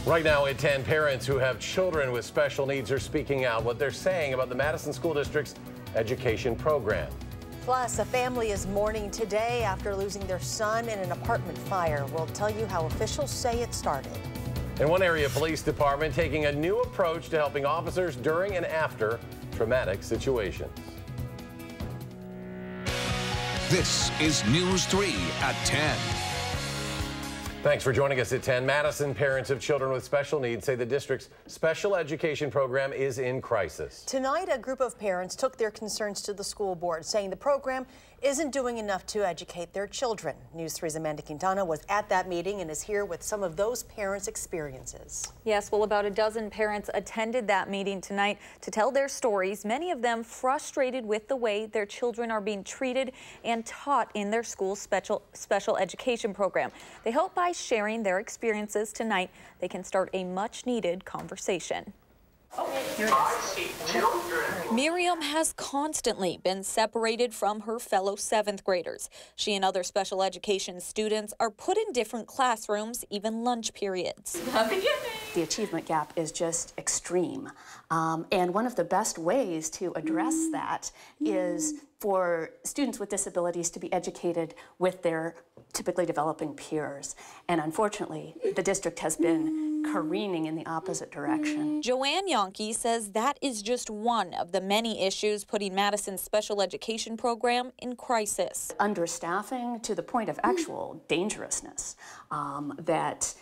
Right now at 10, parents who have children with special needs are speaking out what they're saying about the Madison School District's education program. Plus, a family is mourning today after losing their son in an apartment fire. We'll tell you how officials say it started. In one area, police department taking a new approach to helping officers during and after traumatic situations. This is News 3 at 10. Thanks for joining us at 10. Madison parents of children with special needs say the district's special education program is in crisis. Tonight, a group of parents took their concerns to the school board, saying the program isn't doing enough to educate their children. News 3's Amanda Quintana was at that meeting and is here with some of those parents' experiences. Yes, well, about a dozen parents attended that meeting tonight to tell their stories, many of them frustrated with the way their children are being treated and taught in their school's special education program. They hope by sharing their experiences tonight, they can start a much-needed conversation. Miriam has constantly been separated from her fellow 7th graders. She and other special education students are put in different classrooms, even lunch periods. The achievement gap is just extreme. And one of the best ways to address that is for students with disabilities to be educated with their typically developing peers. And unfortunately, the district has been careening in the opposite direction. Joanne Yonke says that is just one of the many issues putting Madison's special education program in crisis. Understaffing to the point of actual dangerousness, that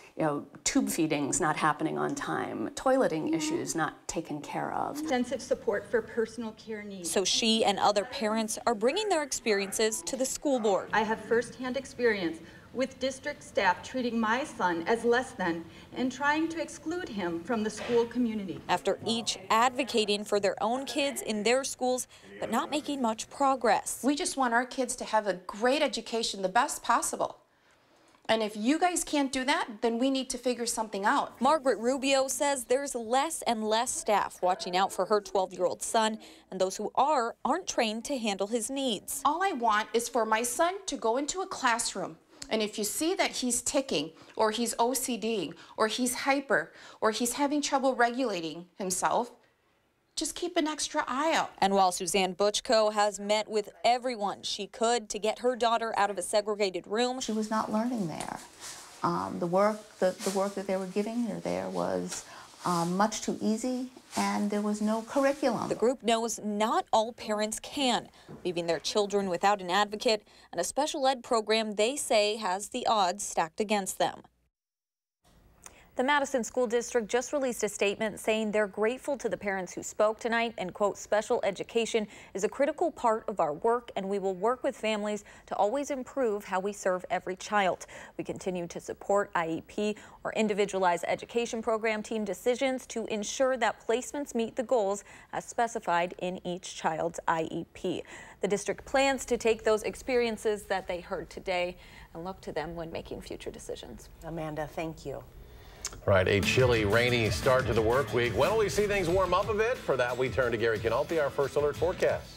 tube feedings not happening on time, toileting issues not taken care of. Extensive support for personal care needs. So she and other parents are bringing their experiences to the school board. I have firsthand experience with district staff treating my son as less than and trying to exclude him from the school community. After each advocating for their own kids in their schools, but not making much progress. We just want our kids to have a great education, the best possible. And if you guys can't do that, then we need to figure something out. Margaret Rubio says there's less and less staff watching out for her 12-year-old son, and those who aren't trained to handle his needs. All I want is for my son to go into a classroom, and if you see that he's ticking, or he's OCDing, or he's hyper, or he's having trouble regulating himself, just keep an extra eye out. And while Suzanne Butchko has met with everyone she could to get her daughter out of a segregated room, she was not learning there. The work that they were giving her there was much too easy, and there was no curriculum. The group knows not all parents can, leaving their children without an advocate and a special ed program they say has the odds stacked against them. The Madison School District just released a statement saying they're grateful to the parents who spoke tonight and, quote, special education is a critical part of our work and we will work with families to always improve how we serve every child. We continue to support IEP or individualized education program team decisions to ensure that placements meet the goals as specified in each child's IEP. The district plans to take those experiences that they heard today and look to them when making future decisions. Amanda, thank you. Right, a chilly, rainy start to the work week. When will we see things warm up a bit? For that, we turn to Gary Canalti, our first alert forecast.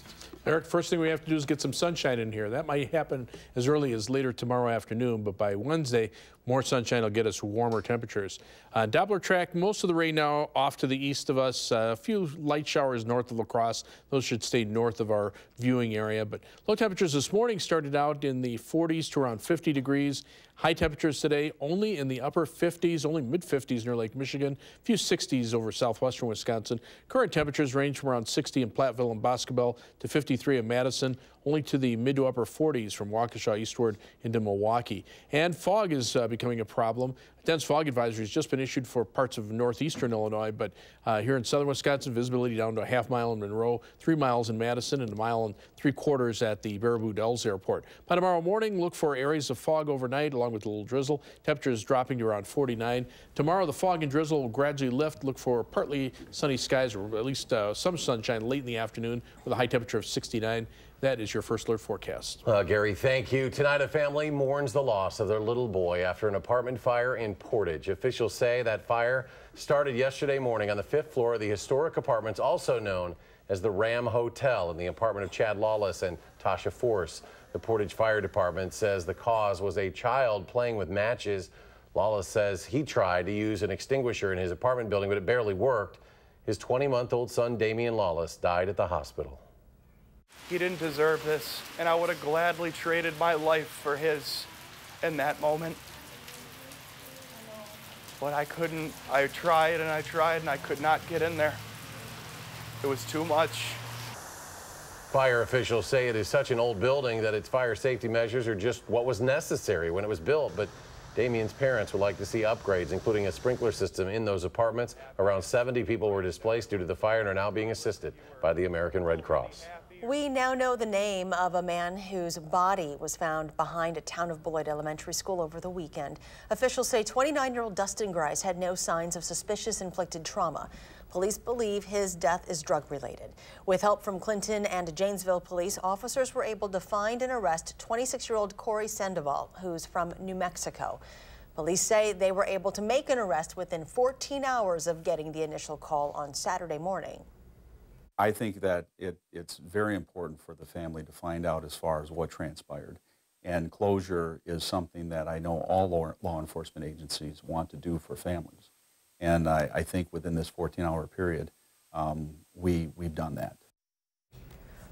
Eric, first thing we have to do is get some sunshine in here. That might happen as early as later tomorrow afternoon, but by Wednesday, more sunshine will get us warmer temperatures. Doppler track, most of the rain now off to the east of us. A few light showers north of La Crosse. Those should stay north of our viewing area. But low temperatures this morning started out in the 40s to around 50 degrees. High temperatures today only in the upper 50s, only mid-50s near Lake Michigan, a few 60s over southwestern Wisconsin. Current temperatures range from around 60 in Platteville and Boscobel to 53 in Madison, only to the mid to upper 40s from Waukesha eastward into Milwaukee. And fog is becoming a problem. A dense fog advisory has just been issued for parts of northeastern Illinois, but here in southern Wisconsin, visibility down to a half mile in Monroe, 3 miles in Madison, and 1.75 miles at the Baraboo Dells Airport. By tomorrow morning, look for areas of fog overnight along with a little drizzle. Temperatures dropping to around 49. Tomorrow, the fog and drizzle will gradually lift. Look for partly sunny skies, or at least some sunshine late in the afternoon with a high temperature of 69. That is your first alert forecast. Gary, thank you. Tonight, a family mourns the loss of their little boy after an apartment fire in Portage. Officials say that fire started yesterday morning on the 5th floor of the historic apartments, also known as the Ram Hotel, in the apartment of Chad Lawless and Tasha Force. The Portage Fire Department says the cause was a child playing with matches Lawless says he tried to use an extinguisher in his apartment building, but it barely worked. His 20-month-old son, Damian Lawless, died at the hospital. He didn't deserve this, and I would have gladly traded my life for his in that moment. But I couldn't. I tried and I tried, and I could not get in there. It was too much. Fire officials say it is such an old building that its fire safety measures are just what was necessary when it was built. But Damian's parents would like to see upgrades, including a sprinkler system in those apartments. Around 70 people were displaced due to the fire and are now being assisted by the American Red Cross. We now know the name of a man whose body was found behind a Town of Beloit elementary school over the weekend. Officials say 29-year-old Dustin Grice had no signs of suspicious inflicted trauma. Police believe his death is drug-related. With help from Clinton and Janesville police, officers were able to find and arrest 26-year-old Corey Sandoval, who's from New Mexico. Police say they were able to make an arrest within 14 hours of getting the initial call on Saturday morning. I think that it's very important for the family to find out as far as what transpired. And closure is something that I know all law enforcement agencies want to do for families. And I think within this 14-hour period, we've done that.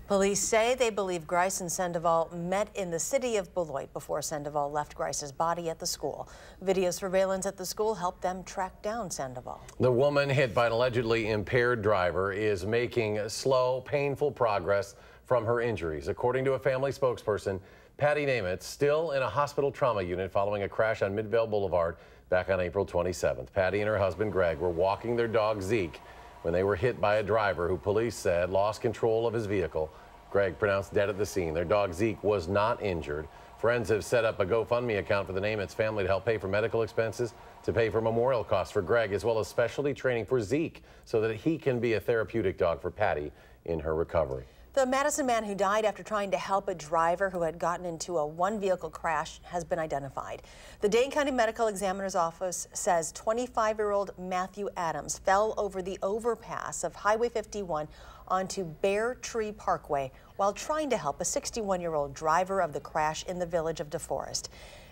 Police say they believe Grice and Sandoval met in the city of Beloit before Sandoval left Grice's body at the school. Video surveillance at the school helped them track down Sandoval. The woman hit by an allegedly impaired driver is making slow, painful progress from her injuries. According to a family spokesperson, Patty Nametz still in a hospital trauma unit following a crash on Midvale Boulevard back on April 27th. Patty and her husband Greg were walking their dog Zeke when they were hit by a driver who police said lost control of his vehicle. Greg pronounced dead at the scene. Their dog Zeke was not injured. Friends have set up a GoFundMe account for the Nametz family to help pay for medical expenses, to pay for memorial costs for Greg, as well as specialty training for Zeke so that he can be a therapeutic dog for Patty in her recovery. The Madison man who died after trying to help a driver who had gotten into a one-vehicle crash has been identified. The Dane County Medical Examiner's Office says 25-year-old Matthew Adams fell over the overpass of Highway 51 onto Bear Tree Parkway while trying to help a 61-year-old driver of the crash in the village of DeForest.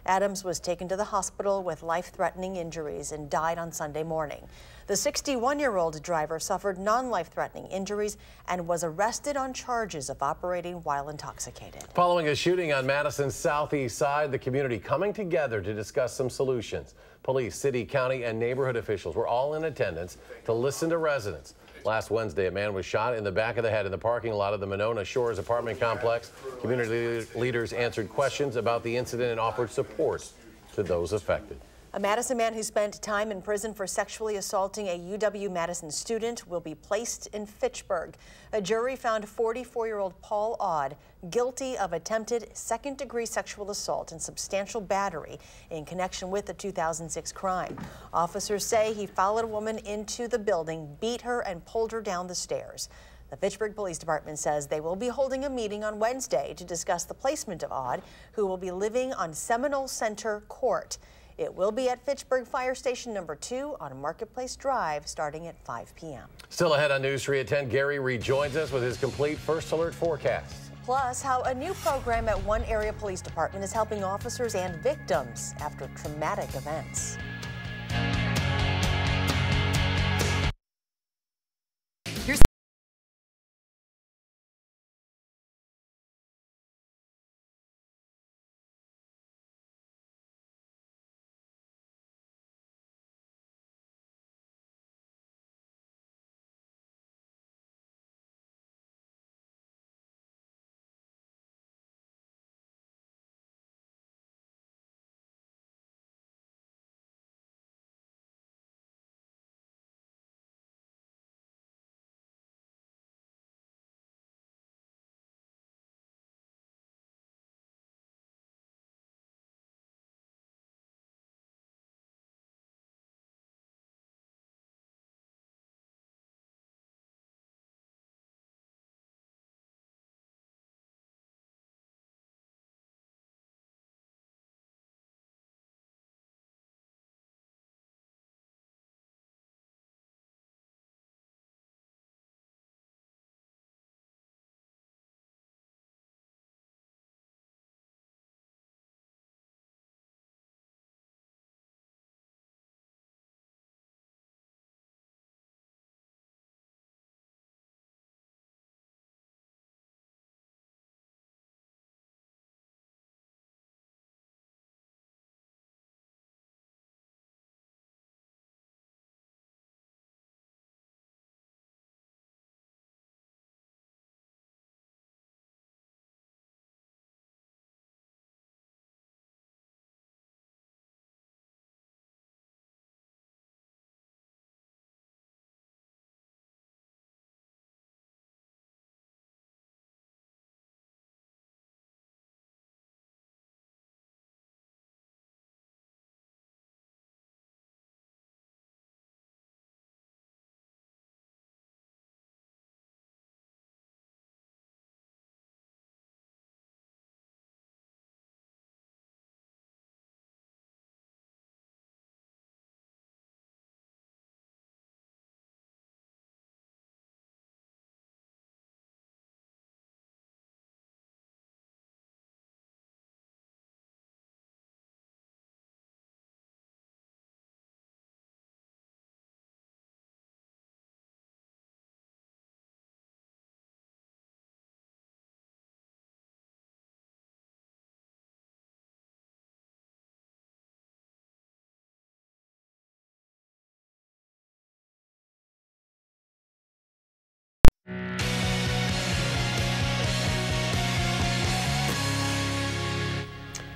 Adams was taken to the hospital with life-threatening injuries and died on Sunday morning. The 61-year-old driver suffered non-life-threatening injuries and was arrested on charges of operating while intoxicated. Following a shooting on Madison's southeast side, the community coming together to discuss some solutions. Police, city, county, and neighborhood officials were all in attendance to listen to residents. Last Wednesday, a man was shot in the back of the head in the parking lot of the Monona Shores apartment complex. Community leaders answered questions about the incident and offered support to those affected. A Madison man who spent time in prison for sexually assaulting a UW-Madison student will be placed in Fitchburg. A jury found 44-year-old Paul Odd guilty of attempted second-degree sexual assault and substantial battery in connection with the 2006 crime. Officers say he followed a woman into the building, beat her, and pulled her down the stairs. The Fitchburg Police Department says they will be holding a meeting on Wednesday to discuss the placement of Odd, who will be living on Seminole Center Court. It will be at Fitchburg Fire Station number 2 on Marketplace Drive starting at 5 p.m. Still ahead on News 3 at 10, Gary rejoins us with his complete First Alert forecast. Plus, how a new program at one area police department is helping officers and victims after traumatic events.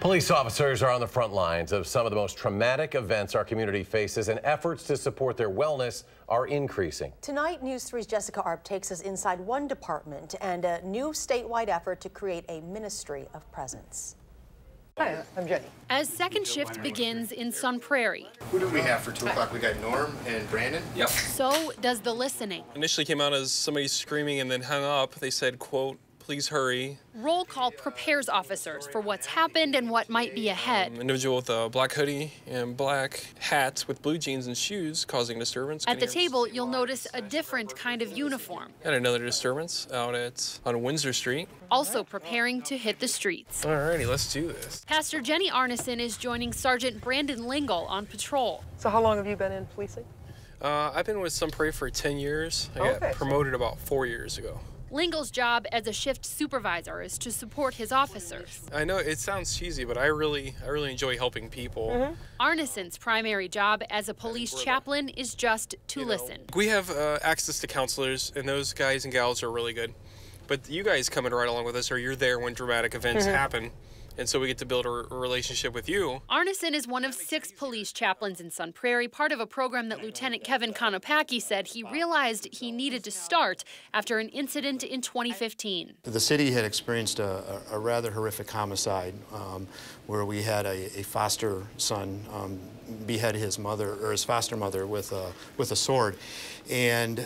Police officers are on the front lines of some of the most traumatic events our community faces, and efforts to support their wellness are increasing. Tonight, News 3's Jessica Arp takes us inside one department and a new statewide effort to create a ministry of presence. Hi, I'm Jenny. As second shift begins in Sun Prairie. Who do we have for 2 o'clock? We got Norm and Brandon? Yep. So does the listening. Initially came out as somebody screaming and then hung up. They said, quote, "Please hurry." Roll call prepares officers for what's happened and what might be ahead. An individual with a black hoodie and black hats with blue jeans and shoes causing disturbance. At the table, you'll notice a different kind of uniform. And another disturbance out on Windsor Street. Also preparing to hit the streets. Alrighty, let's do this. Pastor Jenny Arneson is joining Sergeant Brandon Lingle on patrol. So how long have you been in policing? I've been with Sun Prairie for 10 years. I got promoted about 4 years ago. Lingle's job as a shift supervisor is to support his officers. I know it sounds cheesy, but I really enjoy helping people. Arneson's primary job as a police chaplain is just to listen. We have access to counselors, and those guys and gals are really good. But you guys coming right along with us, or you're there when dramatic events happen. And so we get to build a relationship with you. Arneson is one of 6 police chaplains in Sun Prairie, part of a program that Lieutenant Kevin Konopacki said he realized he needed to start after an incident in 2015. The city had experienced a rather horrific homicide where we had a foster son behead his mother, or his foster mother, with a sword. And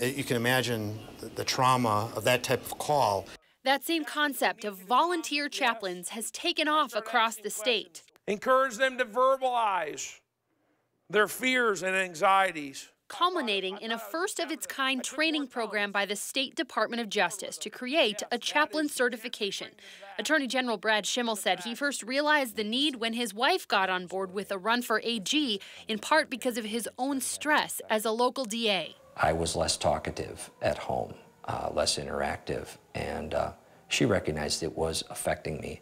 you can imagine the trauma of that type of call. That same concept of volunteer chaplains has taken off across the state. Encourage them to verbalize their fears and anxieties. Culminating in a first-of-its-kind training program by the State Department of Justice to create a chaplain certification. Attorney General Brad Schimmel said he first realized the need when his wife got on board with a run for AG, in part because of his own stress as a local DA. I was less talkative at home. Less interactive, and she recognized it was affecting me.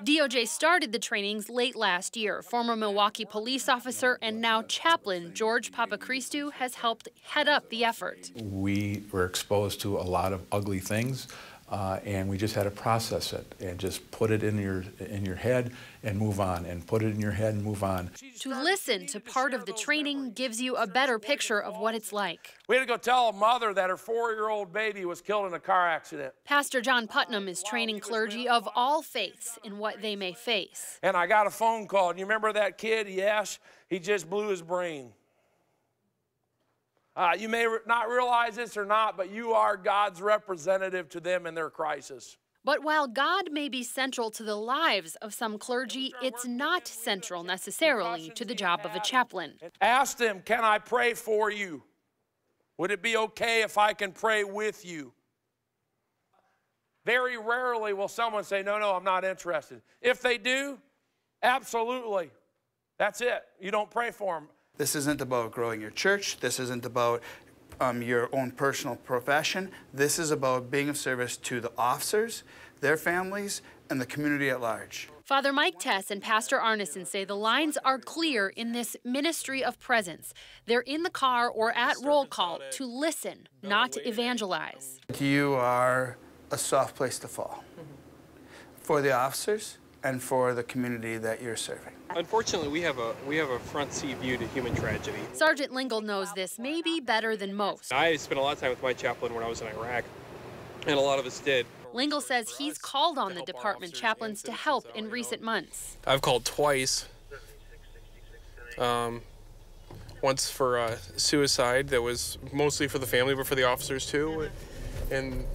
DOJ started the trainings late last year. Former Milwaukee police officer and now chaplain George Papachristou has helped head up the effort. We were exposed to a lot of ugly things, and we just had to process it and just put it in your head and move on, and put it in your head and move on. To listen to part of the training gives you a better picture of what it's like. We had to go tell a mother that her 4-year-old baby was killed in a car accident. Pastor John Putnam is training clergy of all faiths in what they may face. And I got a phone call. And you remember that kid? Yes, he just blew his brain. You may not realize this or not, but you are God's representative to them in their crisis. But while God may be central to the lives of some clergy, it's not central necessarily to the job of a chaplain. Ask them, can I pray for you? Would it be okay if I can pray with you? Very rarely will someone say, no, I'm not interested. If they do, absolutely. That's it. You don't pray for them. This isn't about growing your church. This isn't about your own personal profession. This is about being of service to the officers, their families, and the community at large. Father Mike Tess and Pastor Arneson say the lines are clear in this ministry of presence. They're in the car or at roll call to listen, not to evangelize. You are a soft place to fall for the officers and for the community that you're serving. Unfortunately, we have a front seat view to human tragedy. Sergeant Lingle knows this maybe better than most. I spent a lot of time with my chaplain when I was in Iraq, and a lot of us did. Lingle says he's called on the department chaplains to help in recent months. I've called twice. Once for suicide that was mostly for the family, but for the officers too. And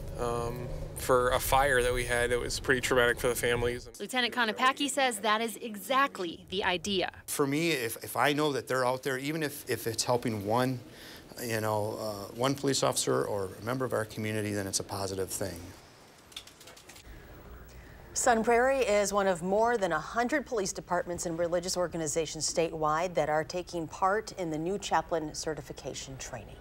for a fire that we had that was pretty traumatic for the families. Lieutenant Konopacki says that is exactly the idea. For me, if I know that they're out there, even if it's helping one police officer or a member of our community, then it's a positive thing. Sun Prairie is one of more than 100 police departments and religious organizations statewide that are taking part in the new chaplain certification training.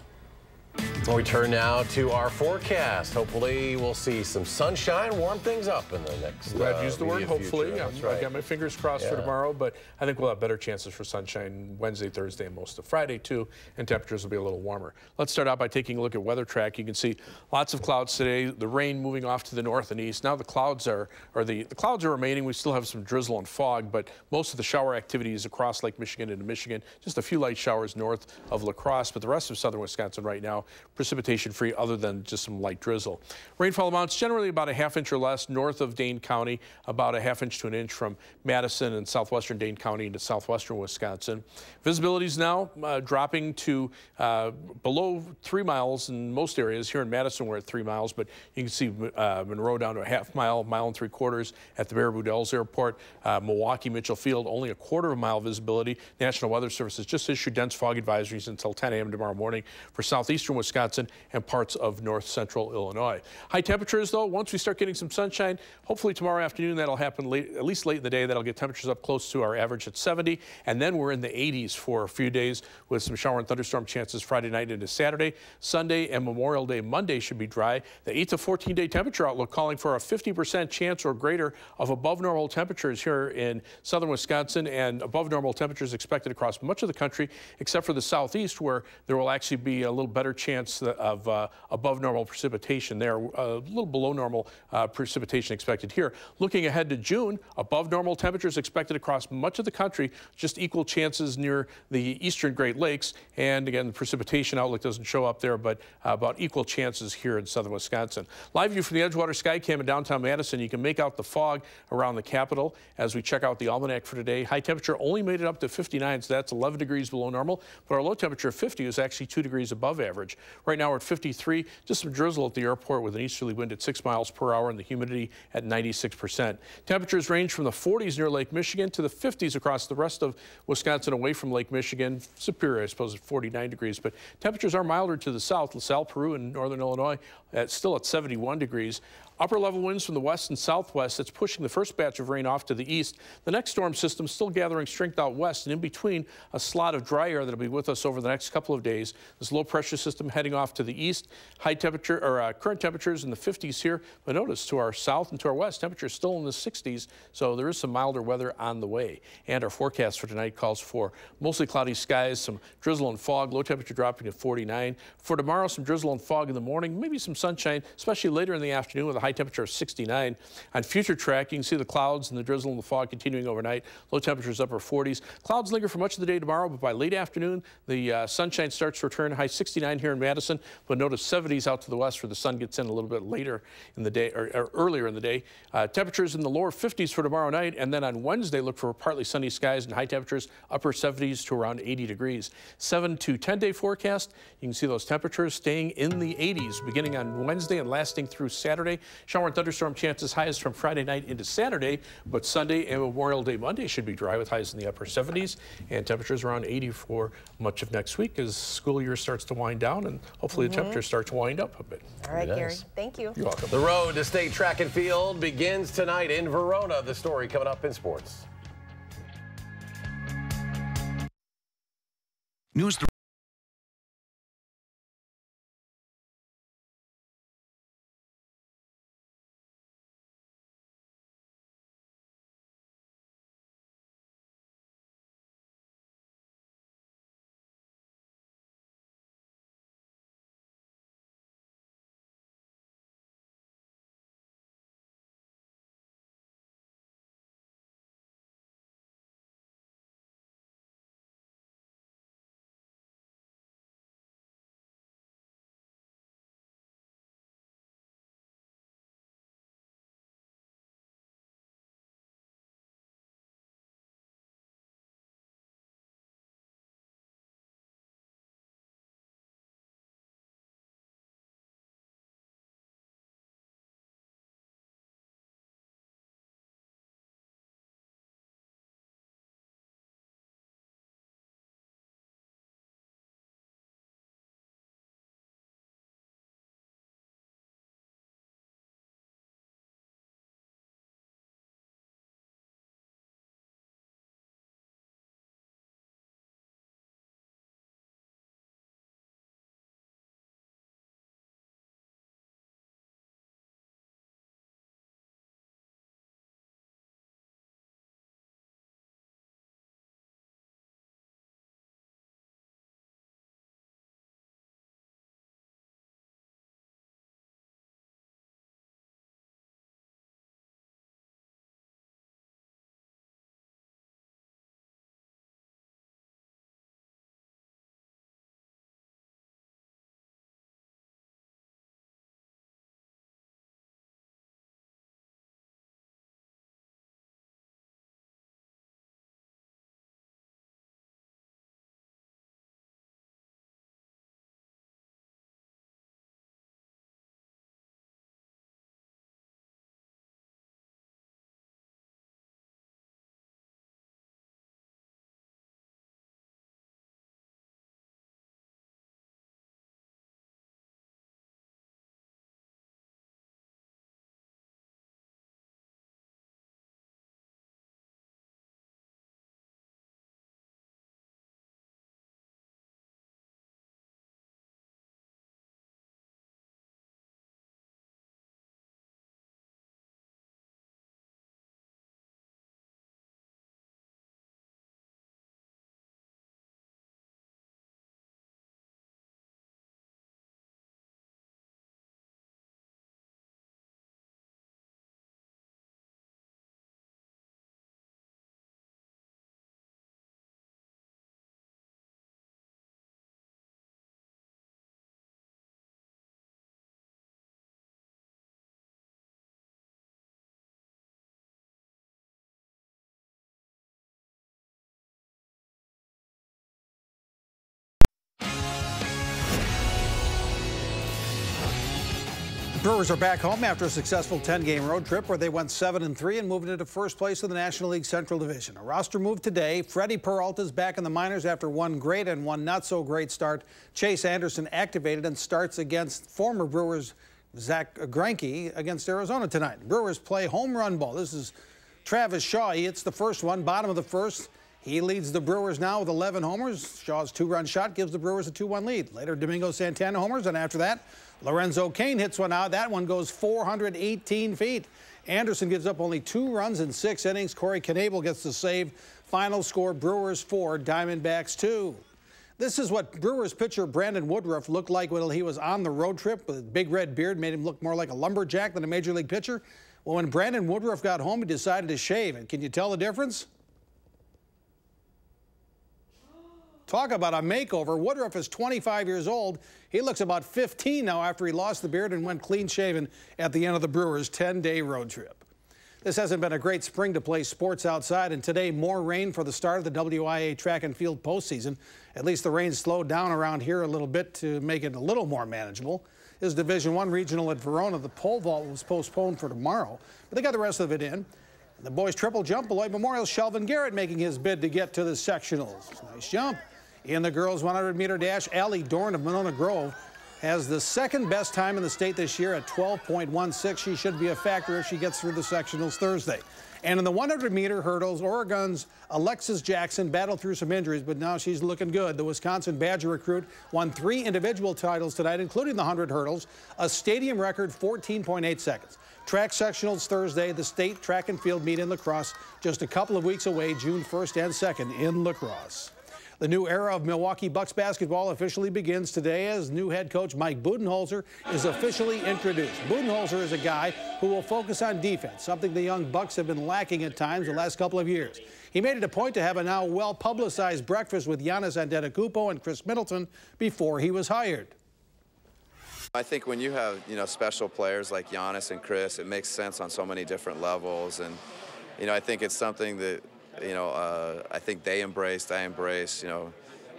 We turn now to our forecast. Hopefully, we'll see some sunshine, warm things up in the next. Glad you used the word hopefully. Future. I got my fingers crossed for tomorrow, but I think we'll have better chances for sunshine Wednesday, Thursday, and most of Friday too, and temperatures will be a little warmer. Let's start out by taking a look at weather track. You can see lots of clouds today. The rain moving off to the north and east. Now the clouds are remaining. We still have some drizzle and fog, but most of the shower activity is across Lake Michigan into Michigan. Just a few light showers north of La Crosse, but the rest of southern Wisconsin right now, precipitation free other than just some light drizzle. Rainfall amounts generally about a ½ inch or less north of Dane County, about a ½ inch to an inch from Madison and southwestern Dane County into southwestern Wisconsin. Visibility is now dropping to below 3 miles in most areas. Here in Madison we're at 3 miles, but you can see Monroe down to a ½ mile, 1.75 miles at the Baraboo Dells Airport. Milwaukee, Mitchell Field, only a ¼ mile visibility. National Weather Service has just issued dense fog advisories until 10 a.m. tomorrow morning for southeastern Wisconsin and parts of north central Illinois. High temperatures, though, once we start getting some sunshine, hopefully tomorrow afternoon, that'll happen at least late in the day. That'll get temperatures up close to our average at 70, and then we're in the 80s for a few days with some shower and thunderstorm chances Friday night into Saturday. Sunday and Memorial Day Monday should be dry. The 8 to 14-day temperature outlook calling for a 50% chance or greater of above normal temperatures here in southern Wisconsin, and above normal temperatures expected across much of the country except for the southeast, where there will actually be a little better chance of above normal precipitation there, a little below normal precipitation expected here. Looking ahead to June, above normal temperatures expected across much of the country, just equal chances near the eastern Great Lakes, and again the precipitation outlook doesn't show up there, but about equal chances here in southern Wisconsin. Live view from the Edgewater Skycam in downtown Madison. You can make out the fog around the Capitol as we check out the almanac for today. High temperature only made it up to 59, so that's 11 degrees below normal, but our low temperature of 50 is actually 2 degrees above average. Right now we're at 53, just some drizzle at the airport with an easterly wind at 6 miles per hour and the humidity at 96%. Temperatures range from the 40s near Lake Michigan to the 50s across the rest of Wisconsin away from Lake Michigan. Superior, I suppose, at 49 degrees, but temperatures are milder to the south. LaSalle, Peru, and northern Illinois still at 71 degrees. Upper level winds from the west and southwest, that's pushing the first batch of rain off to the east. The next storm system still gathering strength out west, and in between a slot of dry air that'll be with us over the next couple of days. This low pressure system heading off to the east. High temperature or current temperatures in the 50s here, but notice to our south and to our west, temperatures still in the 60s, so there is some milder weather on the way. And our forecast for tonight calls for mostly cloudy skies, some drizzle and fog, low temperature dropping to 49. For tomorrow, some drizzle and fog in the morning, maybe some sunshine, especially later in the afternoon with a high temperature of 69. On future track, you can see the clouds and the drizzle and the fog continuing overnight. Low temperatures upper 40s. Clouds linger for much of the day tomorrow, but by late afternoon, the sunshine starts to return. High 69 here in Madison, but notice 70s out to the west where the sun gets in a little bit later in the day or earlier in the day. Temperatures in the lower 50s for tomorrow night, and then on Wednesday, look for partly sunny skies and high temperatures upper 70s to around 80 degrees. 7 to 10-day forecast. You can see those temperatures staying in the 80s beginning on Wednesday and lasting through Saturday. Shower and thunderstorm chances highest from Friday night into Saturday, but Sunday and Memorial Day Monday should be dry with highs in the upper 70s and temperatures around 80 for much of next week as school year starts to wind down and hopefully the temperatures start to wind up a bit. All right, Gary. Thank you. You're welcome. The road to state track and field begins tonight in Verona. The story coming up in sports. News 3. Brewers are back home after a successful 10-game road trip where they went 7-3 and moved into first place in the National League Central Division. A roster move today. Freddie Peralta's back in the minors after one great and one not-so-great start. Chase Anderson activated and starts against former Brewers Zach Greinke against Arizona tonight. Brewers play home run ball. This is Travis Shaw. He hits the first one, bottom of the first. He leads the Brewers now with 11 homers. Shaw's two-run shot gives the Brewers a 2-1 lead. Later, Domingo Santana homers, and after that, Lorenzo Cain hits one out. That one goes 418 feet. Anderson gives up only 2 runs in 6 innings. Corey Knebel gets the save. Final score, Brewers 4, Diamondbacks 2. This is what Brewers pitcher Brandon Woodruff looked like when he was on the road trip. With a big red beard made him look more like a lumberjack than a major league pitcher. Well, when Brandon Woodruff got home, he decided to shave. And can you tell the difference? Talk about a makeover. Woodruff is 25 years old. He looks about 15 now after he lost the beard and went clean-shaven at the end of the Brewers' 10-day road trip. This hasn't been a great spring to play sports outside, and today more rain for the start of the WIA track and field postseason. At least the rain slowed down around here a little bit to make it a little more manageable. This Division I regional at Verona. The pole vault was postponed for tomorrow, but they got the rest of it in. The boys triple jump, Beloit Memorial's Shelvin Garrett making his bid to get to the sectionals. Nice jump. In the girls' 100-meter dash, Allie Dorn of Monona Grove has the second best time in the state this year at 12.16. She should be a factor if she gets through the sectionals Thursday. And in the 100-meter hurdles, Oregon's Alexis Jackson battled through some injuries, but now she's looking good. The Wisconsin Badger recruit won 3 individual titles tonight, including the 100 hurdles, a stadium record 14.8 seconds. Track sectionals Thursday. The state track and field meet in La Crosse just a couple of weeks away, June 1st and 2nd in La Crosse. The new era of Milwaukee Bucks basketball officially begins today as new head coach Mike Budenholzer is officially introduced. Budenholzer is a guy who will focus on defense, something the young Bucks have been lacking at times the last couple of years. He made it a point to have a now well-publicized breakfast with Giannis Antetokounmpo and Chris Middleton before he was hired. I think when you have, special players like Giannis and Chris, it makes sense on so many different levels. And, I think it's something that I think they embraced, I embraced,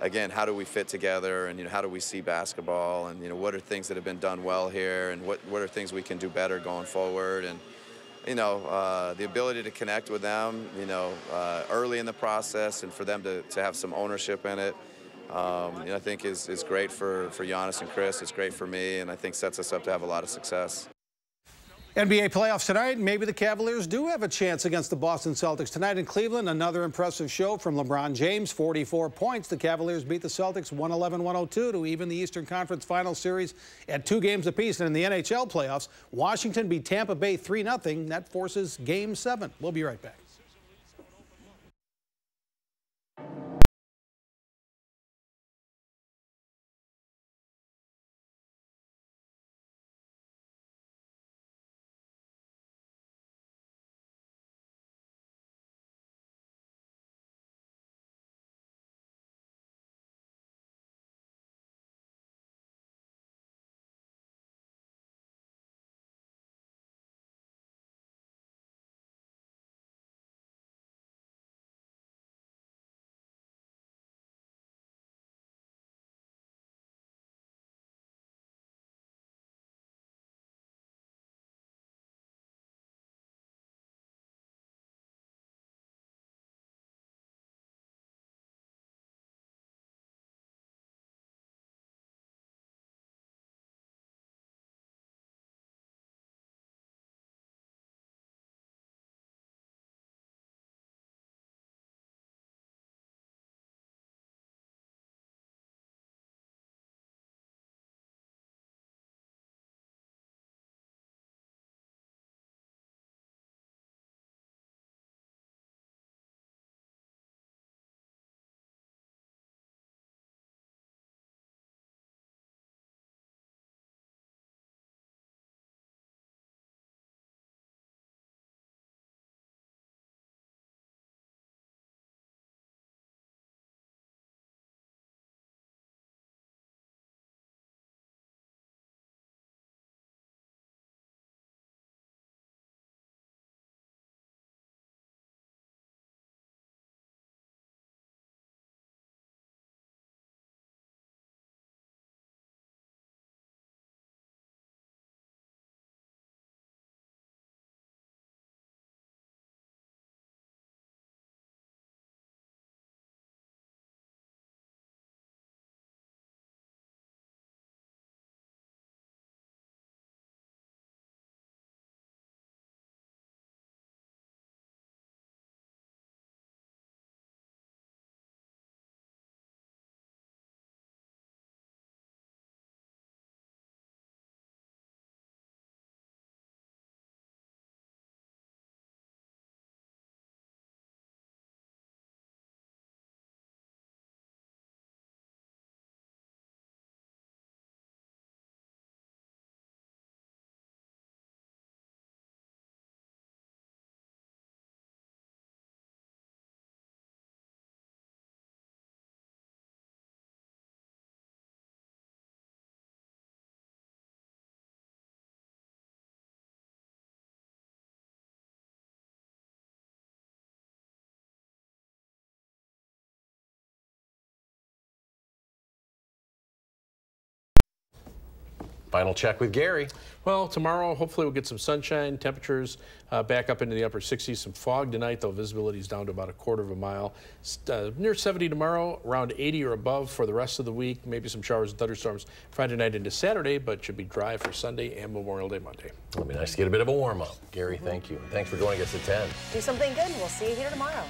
again, how do we fit together and, how do we see basketball and, what are things that have been done well here and what are things we can do better going forward. And, the ability to connect with them, early in the process and for them to have some ownership in it, I think is great for Giannis and Chris. It's great for me and I think sets us up to have a lot of success. NBA playoffs tonight. Maybe the Cavaliers do have a chance against the Boston Celtics. Tonight in Cleveland, another impressive show from LeBron James, 44 points. The Cavaliers beat the Celtics 111-102 to even the Eastern Conference Finals series at 2 games apiece. And in the NHL playoffs, Washington beat Tampa Bay 3-0. That forces Game 7. We'll be right back. Final check with Gary. Well, tomorrow, hopefully we'll get some sunshine, temperatures back up into the upper 60s, some fog tonight, though visibility is down to about 1/4 mile. Near 70 tomorrow, around 80 or above for the rest of the week. Maybe some showers and thunderstorms Friday night into Saturday, but should be dry for Sunday and Memorial Day Monday. It'll be nice to get a bit of a warm-up. Gary, thank you. Thanks for joining us at 10. Do something good, and we'll see you here tomorrow.